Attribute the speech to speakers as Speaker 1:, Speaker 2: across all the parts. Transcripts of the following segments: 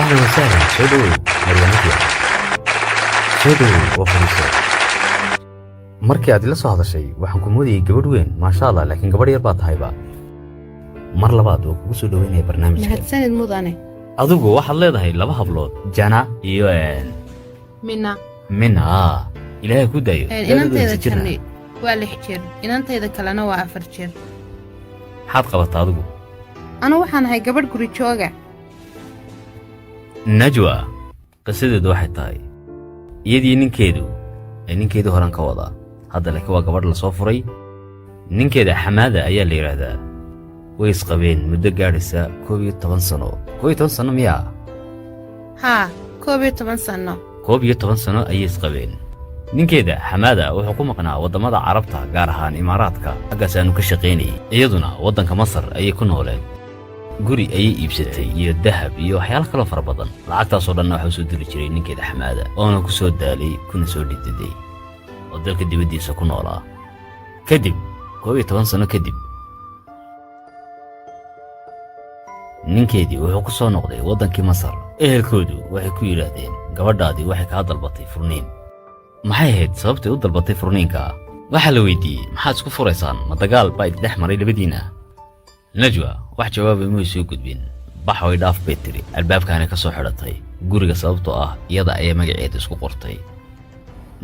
Speaker 1: أهلا وسهلا سودو مريانتي سودو وفريسة markii aad ila soo hadashay waxaan ku moodayay gabadh weyn maasha Allah laakiin gabadh yar baad tahayba mar labaad oo kugu soo dhaweynay barnaamijka
Speaker 2: mahadsanid mudane
Speaker 1: adigu waxaad leedahay laba hablood Jana iyo Mina ilaahay ku dayo
Speaker 2: inanteeda jirnay waa 6 jir inanteeda kalena waa 4 jir
Speaker 1: maxaad qabataa adigu
Speaker 2: ana waxaan ahay gabadh guri jooga
Speaker 1: Najwa qisadeedu waxay tahay iyadii ninkeedu horan ka wada hadda laakiin waa gabadh la soo furay ninkeeda Xamaada ayaa la yiraahdaa way isqabeen muddo gaaraysa 12 sano 12 sano miya
Speaker 2: ha 12 sano
Speaker 1: 12 sano ayay isqabeen ninkeeda Xamaada wuxuu ku maqnaa wadamada Carabta gaar ahaan Imaaraadka xaggaas aanu ka shaqeynay iyaduna wadanka Masar ayay ku nooleen guri ayay iibsatay iyo dahab iyo waxyaalo kale fara badan lacagtaas oo dhan waxa soo diri jiray ninkeeda Xamaada oo ku soo daalay kuna soo dhididay oo dalka dibadiisa ku noolaa kadib 12 sano kadib ninkeedii wuxuu ku soo noqday wadankii Masar ehelkoodu waxay ku yiraahdeen gabadhaadii waxay ka dalbatay furniin maxay ahayd sababtay u dalbatay furniinka waxa la weydiiyay maxaad isku furaysaan ma dagaal baa dhex maray labadiina Najwa wax jawaab ma soo gudbin bax way dhaaf Petri albaabkaana ka soo xiratay guriga sababtoo ah iyada ay magaceeda isku qortay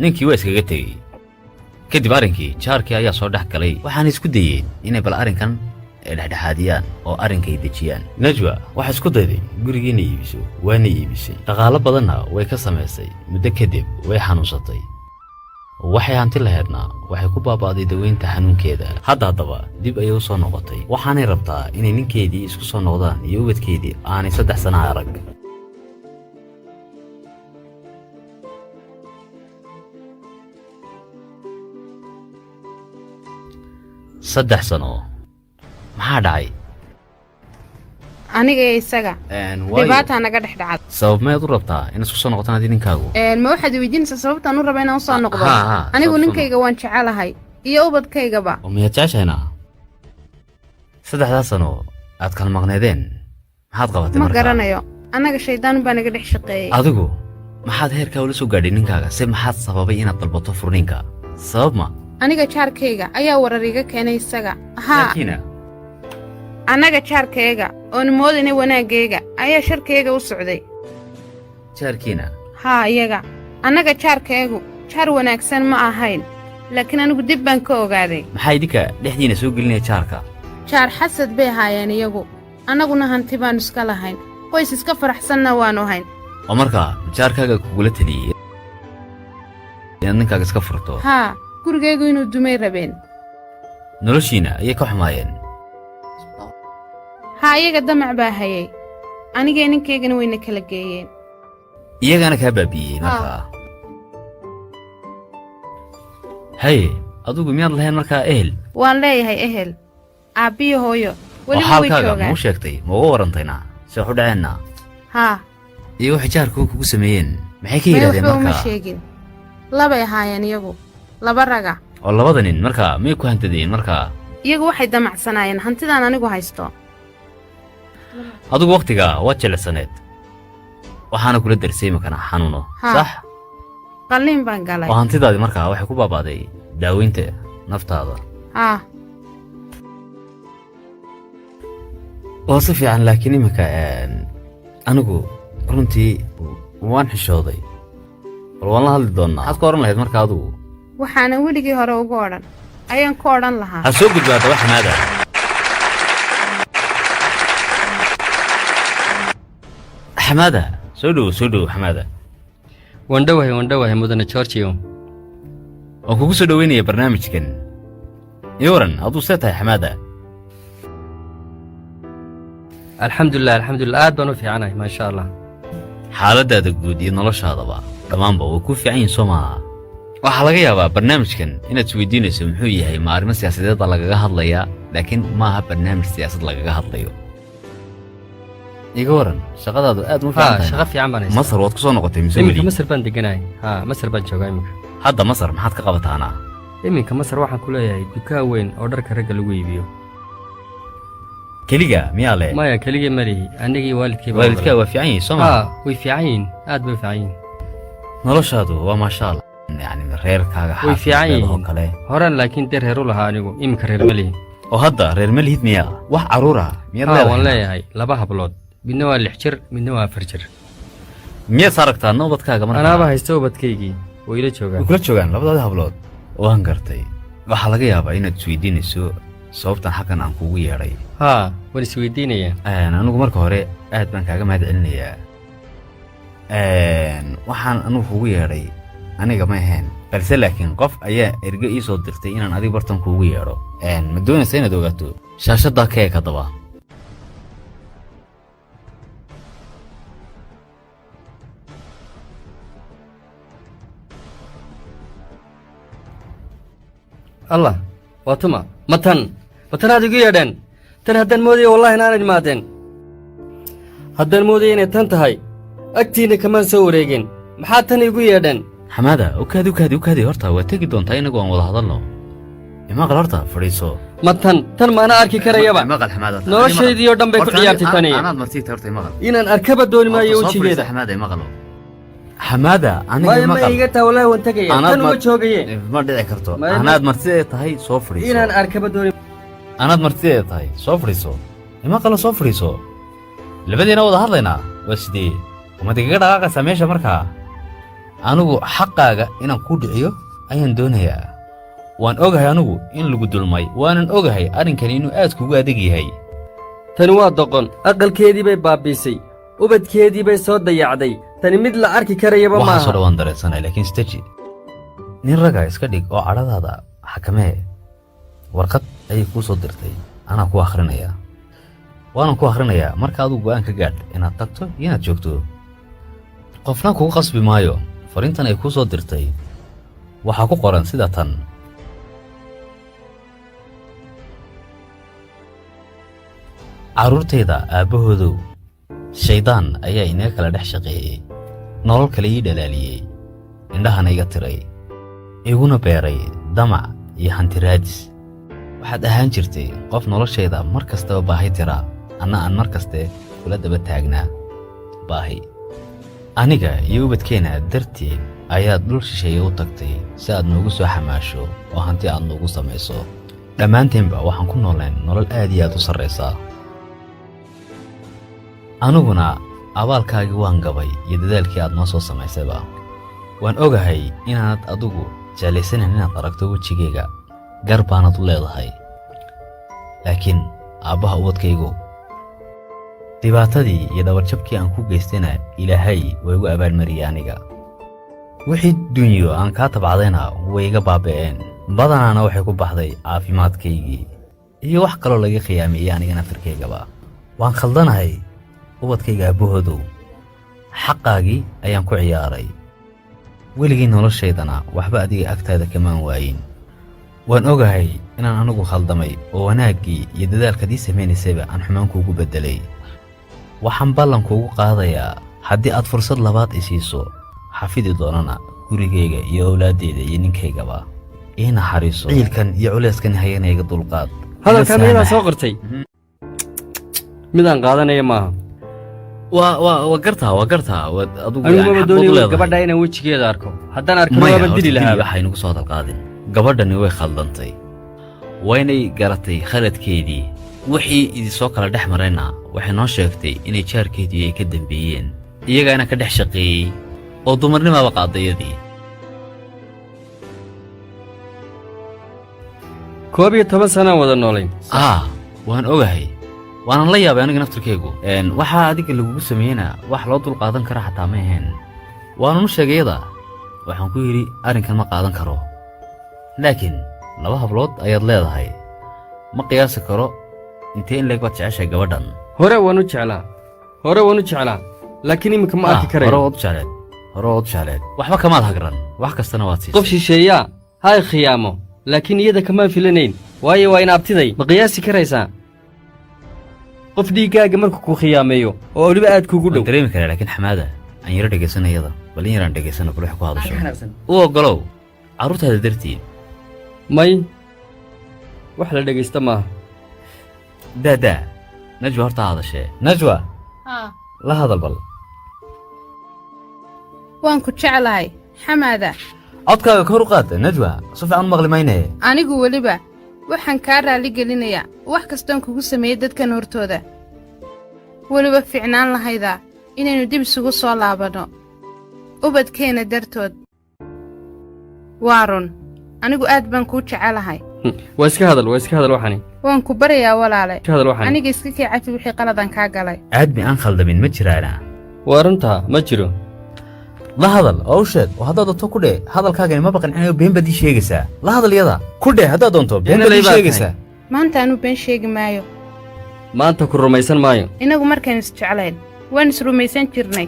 Speaker 1: ninkii waa iskaga tagay kadib arinkii jaarkii ayaa soo dhex galay waxaan isku dayeen inay bal arinkan dhexdhexaadiyaan oo arinkay dejiyaan Najwa waxa isku dayday gurigeena iibiso waana iibisay dhaqaale badanna way ka sameysay muddo kadib way xanuunsatay waxay hanti lahaydna waxay ku baabaaday daweynta xanuunkeeda haddaba dib ayay u soo noqotay waxaanay rabtaa inay ninkeedii isku soo noqdaan iyo ubadkeedii aanay 3 sano arag 3 sano maxaa dhacay
Speaker 2: aniga isaga dibaataa naga dhex dhacad
Speaker 1: sabab ma u rabtaa in isku soo noqotaan ninkaagu
Speaker 2: ma waxaad weydiinaysaa sababtaan u rabaa inaan soo noqdo anigu ninkayga waan jecelahay iyo ubadkaygaba
Speaker 1: oo miyaad jeceshayna 3 sano aad kala maqneedeen maxaad qabatay
Speaker 2: markaa ma garanayo anaga shaydaan baa naga dhex shaqeeyay
Speaker 1: adigu maxaad heerka ula soo gaadhay ninkaaga si maxaad sababay inaad dalbato furniinka sabab ma
Speaker 2: aniga jaarkayga ayaa warariga keenay isaga anaga jaarkayga oo moodinay wanaagayga ayaa sharkayga u socday
Speaker 1: jaarkiina
Speaker 2: iyaga anaga jaarkaygu jaar wanaagsan ma ahayn laakiin anigu dib baan ka ogaaday
Speaker 1: maxay idinka dhexdiina soo gelinay jaarka
Speaker 2: jaar xasad bay haayeen iyagu anaguna hanti baan iska lahayn qoys iska faraxsanna waanu hayn
Speaker 1: oo markaa jaarkaaga kugula taliyay inaad ninkaaga iska furto
Speaker 2: gurigaygu inuu dumay rabeen
Speaker 1: noloshiina ayay ka xumaayeen
Speaker 2: iyaga damac baa hayay anigee ninkaygana wayna kala geeyeen
Speaker 1: iyagana kaa baabiyey markaa adigu miyaad lahayn markaa ehel
Speaker 2: waan leeyahay ehel aabbiyo hooyo weliba way joogaan
Speaker 1: muu sheegtay ma uga warantayna si wax u dhaceenna iyo waxay jaarkuu kugu sameeyeen maxay ka yidhahdeen markaa
Speaker 2: ma sheegin labay ahaayeen iyagu laba raga
Speaker 1: oo labada nin markaa may ku hantadeen markaa
Speaker 2: iyagu waxay damacsanaayeen hantidaan anigu haysto
Speaker 1: adigu waqtiga waad jilicsaneed waxaana kula darsay makana xanuuno sax
Speaker 2: qalliin baan galay
Speaker 1: oo hantidaadi markaa waxay ku baabaaday daaweynta naftaada oo si fiican laakiin imika anigu runtii waan xishooday bal waan la hadli doonnaa maxaad ka oran lahayd markaa adigu
Speaker 2: waxaana weligii hore ugu odhan ayaan ku odhan lahaa
Speaker 1: ha soo gudbaata wax Xamaada Xamaada soo dhow Xamaada
Speaker 3: wandhawahay mudane Georgio
Speaker 1: oo kugu soo dhaweynaya barnaamijkan yoran aduu seetahay Xamaada
Speaker 3: alxamdulillah aad baan u fiicanahay ma sha Allah
Speaker 1: xaaladaada guud iyo noloshaadaba dhamaanba way ku fiican yihiin Soomaa waxa laga yaabaa barnaamijkan inaad isweydiinayso muxuu yahay ma arrimo siyaasadeed lagaga hadlayaa laakiin ma aha barnaamij siyaasad lagaga hadlayo iga waran shaqadaadu aad u fiican
Speaker 3: shaqa fiican baan haysaa
Speaker 1: Masar waad ku soo noqotay mise
Speaker 3: weli Masar baan deganahay Masar baan joogaa imika
Speaker 1: hadda Masar maxaad ka qabataana
Speaker 3: iminka Masar waxaan ku leeyahay dukaan weyn oo dharka ragga lagu iibiyo
Speaker 1: keliga miyaa le
Speaker 3: maya keligii malihi anigii waalidkayba
Speaker 1: waalidkaa waa fiican yihiin soo ma
Speaker 3: way fiican yihiin aad bay fiican yihiin
Speaker 1: noloshaadu waa maasha allah yani reerkaaga
Speaker 3: way fiican
Speaker 1: oo
Speaker 3: yihiin
Speaker 1: kale
Speaker 3: horaan laakiin dee reer u lahaa anigu iminka reer malihi
Speaker 1: oo hadda reer ma lihid miyaa wax caruura miyaad
Speaker 3: waan
Speaker 1: leedahay
Speaker 3: leeyahay 2 hablood midna waa 6 jir midna waa 4 jir
Speaker 1: miyaad aragtaa nabadkaaga markaa
Speaker 3: anaaba haysta ubadkaygii way ila joogaan
Speaker 1: way kula joogaan labadooda hablood waan gartay waxaa laga yaabaa inaad isweydiinayso sababtan xaggan aan kuugu yeedhay
Speaker 3: haa waan isweydiinayaa
Speaker 1: anigu marka hore aad baan kaaga mahad celinayaa waxaan anugu kuugu yeedhay aniga ma ahayn balse laakiin qof ayaa erge ii soo dirtay inaan adiga bartan kuugu yeedho ma doonaysa inaad ogaato shaashaddaa ka eeg haddaba
Speaker 3: allah waa tuma matan aad igu yeedheen tan haddaan moodaya wallahi inaanad imaadeen haddaan moodaya inay tan tahay agtiinna kamaan soo wareegin maxaa tan igu yeedheen
Speaker 1: xamaada ukaadi horta waa tegi doontaa inagu aan wada hadalno imaqal horta fadhiiso
Speaker 3: ma tan maana arki karayaba
Speaker 1: imaqal xamaada
Speaker 3: noloshaydii oo dhan bay ku ciyaartay taniya
Speaker 1: anaad martiita horta imaqal
Speaker 3: inaan arkaba dooni maayo wejigeeda
Speaker 1: xamaada imaqal xamaada aniga
Speaker 3: maya ma
Speaker 1: imaqal
Speaker 3: iga taa wallahi waan tegaya tan uma joogaye
Speaker 1: ma dhici karto
Speaker 3: Maya-
Speaker 1: anaad martida tahay soo fadhiiso
Speaker 3: inaan arkaba dooni
Speaker 1: anaad martida tahay soo fadhiiso imaqal soo fadhiiso labadeena wada hadlaynaa waa sidee umad igaga dhaqaaqaysaa meesha markaa anigu xaqaaga inaan kuu dhiciyo ayaan doonayaa waan ogahay anigu in lagu dulmay waanan ogahay arrinkani inuu aad kugu adag yahay
Speaker 3: tani waa doqon aqalkeedii bay baabiisay ubadkeedii bay soo dayacday tani mid la arki karayaba
Speaker 1: waxaasoo
Speaker 3: maaha
Speaker 1: dhawaan dareensanay laakiin steji nin raga iska dhig oo cadhadaada xakamee warqad ayay kuu soo dirtay anaa ku akhrinayaa waanan ku akhrinayaa marka adigu go'aan ka gaadh inaad tagto iyo inaad joogto qofna kugu qasbi maayo fariintan ay kuu soo dirtay waxaa ku qoran sida tan carruurtayda aabbahoodow shaydaan ayaa inaga kala dhex shaqeeyey nolol kale ii dhalaaliyey indhahana iga tiray iguna beeray damac iyo hantiraadis waxaad ahaan jirtay qof noloshayda mar kastaba baahi tiraa anna aan mar kaste kula daba taagnaa baahi aniga iyo ubadkeenna darteed ayaad dhul shisheeye u tagtay si aad noogu soo xamaasho oo hanti aad noogu samayso dhammaanteenba waxaan ku nooleen nolol aad iyo aad u sarraysa aniguna abaalkaagii waan gabay iyo dadaalkii aad noo soo samaysayba waan ogahay inaanad adigu jeclaysanan inaad aragto wejigayga gar baanad u leedahay laakiin aabbaha ubadkaygu dhibaatadii iyo dhabarjabkii aan ku geystayna ilaahay waa igu abaalmariyey aniga wixii dunyo aan kaa tabcadayna way iga baaba'een badanaana waxay ku baxday caafimaadkaygii iyo wax kaloo laga khiyaameeyey aniga naftarkaygaba waan khaldanahay ubadkayga aabbahoodow xaqaagii ayaan ku ciyaaray weligii noloshaydana waxba adiga agtaada kamaan waayin waan ogahay inaan anigu khaldamay oo wanaaggii iyo dadaalkadii samaynaysayba aan xumaan kuugu beddelay waxaan ballan kuugu qaadayaa haddii aad fursad labaad i siiso xafidi doonana gurigayga iyo owlaaddayda iyo ninkaygaba ii naxariiso ciilkan iyo culeyskan hayanayga dulqaad
Speaker 3: hadalkaa miyadaa soo qortay midaan qaadanaya maaha
Speaker 1: waa gartaa
Speaker 3: anigu maba doonayo gabadha inaan wejigeeda arko haddaan arko waaban dili lahaa
Speaker 1: waxaynugu soo hadalqaadin gabadhani way khaldantay waynay garatay khaladkeedii wixii idinsoo kala dhex marayna waxay noo sheegtay inay jaarkeedii ay ka dambeeyeen iyagaana ka dhex shaqeeyey oo dumarnimaaba qaadayadii
Speaker 3: 11 sanaan wada noolayn
Speaker 1: waan ogahay waanan la yaabay aniga naftarkaygu waxaa adiga lagugu sameeyena wax loo dul qaadan kara xataa ma ahayn waanunu sheegayada waxaan ku yidhi arrinkan ma qaadan karo laakiin 2 hablood ayaad leedahay ma qiyaasi karo intee in leeg baad jeceshahay gabadhan
Speaker 3: hore waan u jeclaa laakiin iminka ma arki karayo
Speaker 1: hore waad u jecleed waxba kamaad hagran wax kastana waad siisay
Speaker 3: qof shisheeyaa hay khiyaamo laakiin iyada kamaan filanayn waayo waa in abtiday ma qiyaasi karaysaa qof dhiiggaaga markuu ku khiyaameeyo oo weliba aad kuugu dhow
Speaker 1: dareemi karaa laakiin xamaada aan yaro dhegaysanayada bal in yaraan dhegaysana bal wax ku hadasho u oggolow carruurtaada darteed
Speaker 3: may wax la dhegaysta maaha
Speaker 1: daadaa najwa horta hadashee najwa
Speaker 2: haa
Speaker 1: la hadal bal
Speaker 2: waan ku jeclahay xamaada
Speaker 1: codkaaga kor u qaad najwa si fiican maqli mayne
Speaker 2: anigu weliba waxaan kaa raali gelinayaa wax kastoon kugu sameeyey dadkan hortooda weliba fiicnaan lahaydaa inaynu dib isugu soo laabanno ubadkeenna dartood waa run anigu aad baan kuu jecelahay
Speaker 3: waa iska hadal waxani
Speaker 2: waan ku baryayaa walaale
Speaker 3: iska hadal waxani
Speaker 2: aniga iska kii cafi wixii qaladan kaa galay
Speaker 1: aadmi aan khaldamin ma jiraana
Speaker 3: waa runtaa ma jiro
Speaker 1: la hadal oo u sheeg oo haddaad doonto ku dheh hadalkaagani ma baqancinayo been baad ii sheegaysaa la hadal yada ku dheh haddaad doonto been baad ii sheegaysaa
Speaker 2: maanta anuu been sheegi maayo
Speaker 3: maanta ku rumaysan maayo
Speaker 2: inagu markaan isjeclayn waan isrumaysan jirnay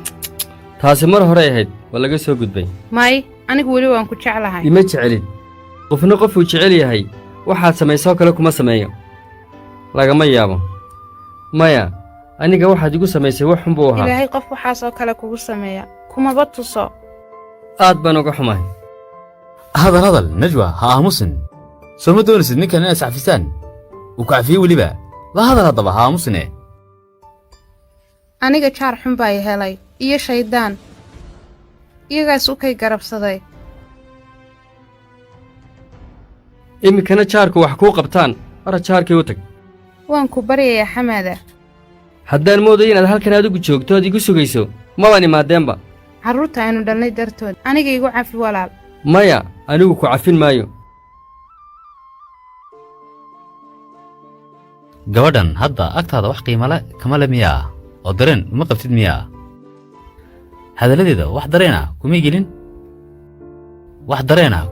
Speaker 3: taasi mar hore ahayd waa laga soo gudbay
Speaker 2: may anigu weli waan ku jeclahay
Speaker 3: ima jecelid qofna qofuu jecel yahay waxaad samaysoo kale kuma sameeyo lagama yaabo maya aniga waxaad igu samaysay wax xun buu ahaa
Speaker 2: ilaahay qof waxaasoo kale kugu sameeya kumaba tuso
Speaker 3: aad baan uga xumahay
Speaker 1: hadal najwa ha aamusin soo ma doonaysid ninkan inaad iscafisaan uu ku cafiye weliba la hadal haddaba ha aamusine
Speaker 2: aniga jaar xun baa i helay iyo shayddaan iyagaas u kay garabsaday
Speaker 3: iminkana jaarku wax kuu qabtaan hora jaarkii u tag
Speaker 2: waan ku baryayaa xamaada
Speaker 3: haddaan moodayo inaad halkan adigu joogto ood igu sugayso mabaan imaadeenba
Speaker 2: carruurta aynu dhalnay dartood aniga igu cafi walaal
Speaker 3: maya anigu ku cafin maayo
Speaker 1: gabadhan hadda agtaada wax qiimale kama le miyaa oo dareen uma qabtid miyaa hadalladeeda wax dareena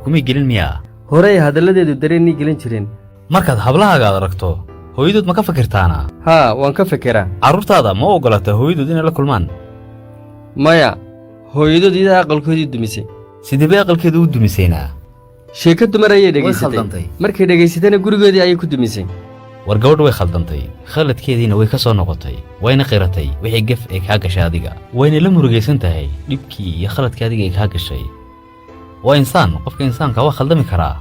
Speaker 1: kumay gelin miyaa
Speaker 3: horey hadalladeedu dareennii gelin jireen
Speaker 1: markaad hablahaaga ad aragto hooyadood ma ka fikirtaana
Speaker 3: haa waan ka fekeraa
Speaker 1: carruurtaada ma u oggolata hooyadood inay la kulmaan
Speaker 3: maya hooyadood idaa aqalkoodii dumisay
Speaker 1: sidee bay aqalkeedu u dumisaynaa
Speaker 3: sheeko dumar ayay
Speaker 1: khaldantay.
Speaker 3: dhegaysatay markay dhegaysatayna gurigoodii ayay ku dumisay
Speaker 1: war gabadh way khaldantay khaladkeediina way ka soo noqotay wayna qiratay wixii gef ay kaa gashay adiga wayna la murugaysan tahay dhibkii iyo khaladkii adiga ay kaa gashay waa insaan qofka insaanka waa khaldami karaa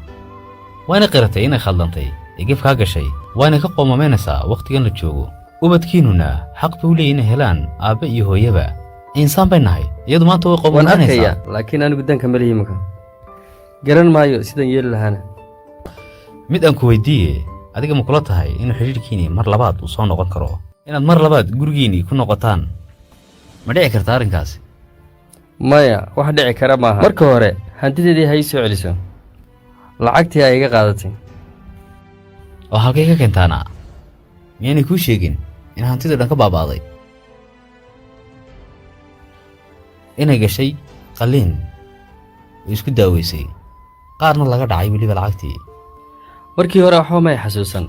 Speaker 1: wayna qiratay inay khaldantay ee gef kaa gashay waana ka qoomamaynaysaa wakhtigan la joogo ubadkiinnuna xaq bay u leeyihin inay helaan aabbe iyo hooyaba insaan bay nahay iyadu maanta way
Speaker 3: waan
Speaker 1: qoomamaynaysaa
Speaker 3: arkaya laakiin anigu danka ma lihi iminka garan maayo sidaan yeeli lahaana
Speaker 1: mid aan ku weyddiiye adiga ma kula tahay inuu xidhiidhkiinii mar labaad uu soo noqon karo inaad mar labaad gurigiinnii ku noqotaan ma dhici karta arrinkaasi
Speaker 3: maya wax dhici kara maaha marka hore hantideedii ha ii soo celiso lacagtii ay iga qaadatay
Speaker 1: oo halkay ka keentaana miyaanay kuu sheegin in hantidii dhan ka baaba'day inay gashay qalliin oo isku daaweysay qaarna laga dhacay weliba lacagtii
Speaker 3: markii hore waxba may xasuusan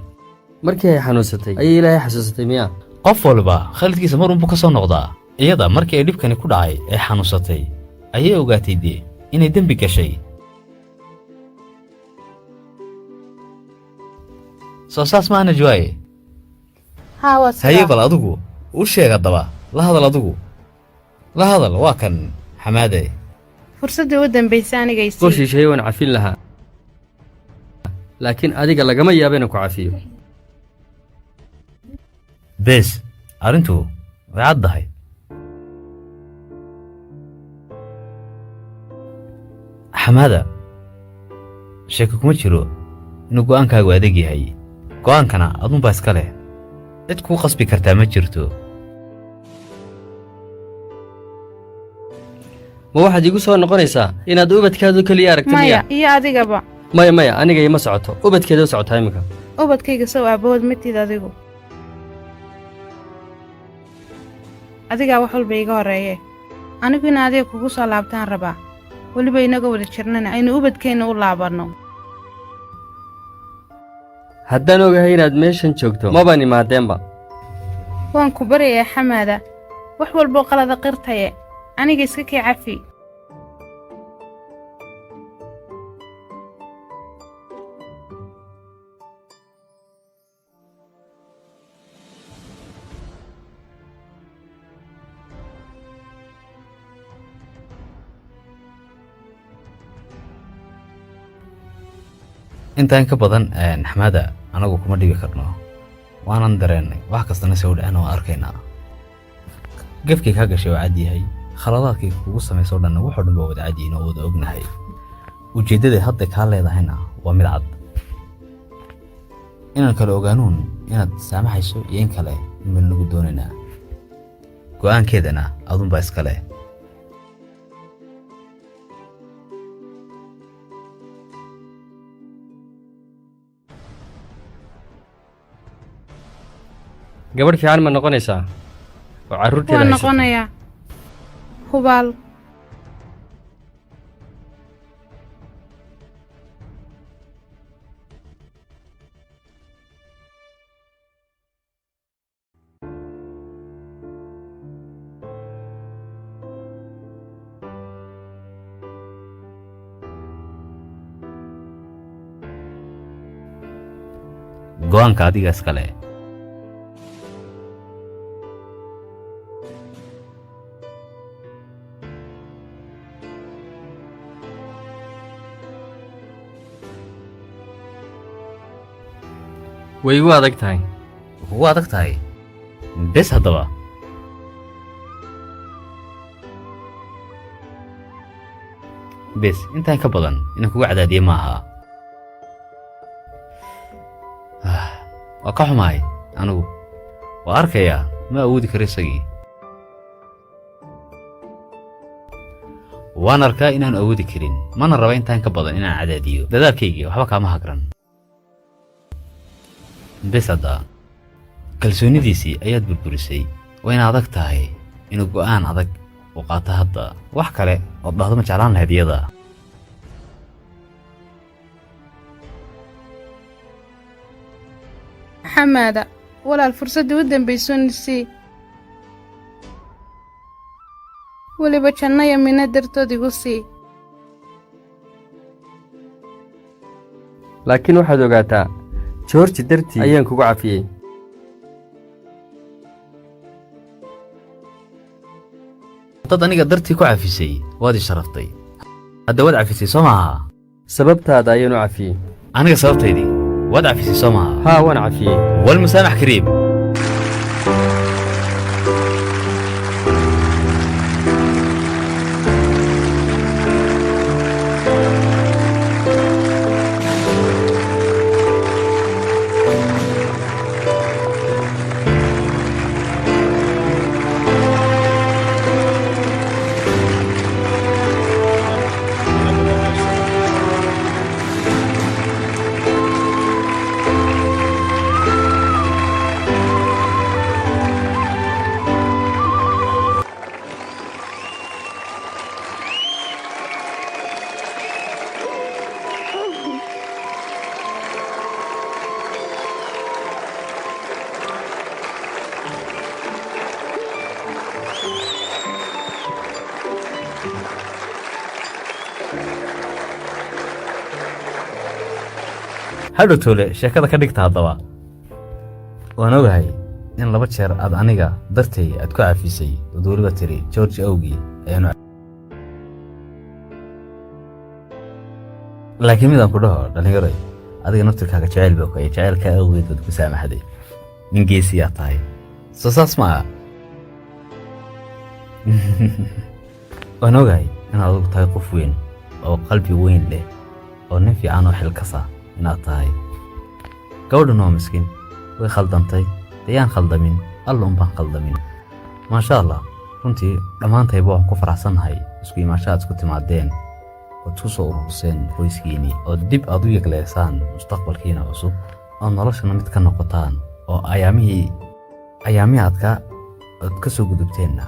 Speaker 3: markii ay xanuunsatay ayay ilaahay xasuusatay miyaa
Speaker 1: qof walba khaladkiisa mar unbuu ka soo noqdaa iyada markii ay dhibkani ku dhacay ee xanuunsatay ayay ogaatay dee inay dembi gashay soo saas maana jawaaye
Speaker 2: haa waa
Speaker 1: haye
Speaker 2: sidaa
Speaker 1: bal adigu u sheeg haddaba la hadal adigu la hadal waa kan xamaade
Speaker 2: fursaddii u dambaysa aniga
Speaker 3: qof
Speaker 2: isii
Speaker 3: shisheeye waan cafin lahaa laakiin adiga lagama yaabo inaan ku cafiyo
Speaker 1: bees arrintu way caddahay xamaada sheeko kuma jiro inuu go'aankaagu adeeg yahay go'aankana adunbaa iska leh cid kuu qasbi kartaa ma jirto
Speaker 3: ma waxaad iigu soo noqonaysaa inaad ubadkaadu keliya aragta
Speaker 2: maya
Speaker 3: miya
Speaker 2: iyo adigaba
Speaker 3: maya aniga ima socoto ubadkeeda u socotaa iminka
Speaker 2: ubadkayga sow aabbahood matid adigu adigaa wax walba iiga horreeye anigu in adiga kugu soo laabtaan rabaa weliba inaga wada jirnana aynu ubadkeenna u laabanno
Speaker 3: haddaan ogahay inaad meeshan joogto mabaan imaadeenba
Speaker 2: waan ku baryayaa xamaada wax walboo qalada qirtaye aniga iska kii cafi
Speaker 1: intaan ka badan xamaada anagu kuma dhibi karno waanan dareennay wax kastana soo dhacna waa arkaynaa gefkii ka gashay waa cad yahay khaladaadkii kugu samaysay dhanna wuxuu dhan waa wada cad yihiin oo wada ognahay ujeeddada hadda kaa leedahayna waa mid cad inaan kala ogaanuun inaad saamaxayso iyo in kale ma nagu doonaynaa go'aankeedana adunbaa iska leh
Speaker 3: gabadh fiican ma noqonaysaa oo carruurteeda
Speaker 2: waan
Speaker 3: haysato
Speaker 2: noqonayaa hubaal
Speaker 1: go'aanka adiga iska leh
Speaker 3: way igu adag tahay
Speaker 1: ugu adag tahay bes haddaba bes intaan ka badan inaan kugu cadaadiye ma aha waa ka xumahay anigu waa arkayaa ma awoodi karo isagii waan arkaa inaan awoodi karin mana raba intaan ka badan inaan cadaadiyo dadaalkaygii waxba kaama hagran bes hadda kalsoonidiisii ayaad burburisay wayna adag tahay inuu go'aan adag u qaato hadda wax kale ood dhahdo ma jeclaan lahayd iyada
Speaker 2: xamaada walaal fursaddii u dambaysoo nisii weliba jannaya mina dartood igu sii
Speaker 3: laakiin waxaad ogaataa joorji dartii ayaan kugu cafiyey
Speaker 1: dad aniga dartii ku cafisay waad ii sharaftay hadda waad cafisay soo maaha
Speaker 3: sababtaada ayaan u cafiyey
Speaker 1: aniga sababtaydii waad cafisay soo maaha
Speaker 3: haa waan cafiyey
Speaker 1: walmusaamax kariim hadhow toole sheekada ka dhigta haddaba waan ogahay in 2 jeer aad aniga dartay aad ku cafisay oo weliba tiri George awgii ayaanu laakiin midaan ku dhaho dhalinyaro adiga naftirkaaga jecel baa ku jecelka awgeed ku saamaxday nin geesi yaa tahay soo saas ma waan ogahay inaad ugu tahay qof weyn oo qalbi weyn leh oo nin fiican oo xilkasa inaad tahay gabadhan waa miskiin way khaldantay dayaan khaldamin alla baan khaldamin maasha allah runtii dhammaantayba waan ku faraxsanahay isku imaashaad isku timaadeen oo isku soo ururseen qoyskiinii oo dib aad u yegleysaan mustaqbalkiina cusub oo noloshana mid ka noqotaan oo ayaamihii aad ka soo gudubteenna